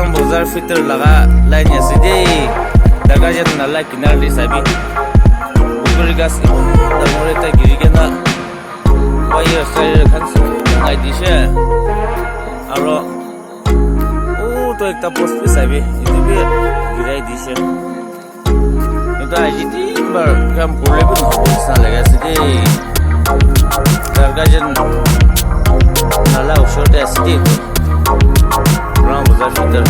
Orang bazar fitur laga lainnya sedih. Daga jet nala kinar di sabi. Bukuri gas da moreta girigena. Wire style kan ngai dishe. Aro to ekta post pe sabi. Itu be girai dishe. Itu aji timbar kam kurle pun bisa lega sedih. Daga jet nala ushor de sedih. Orang bazar fitur.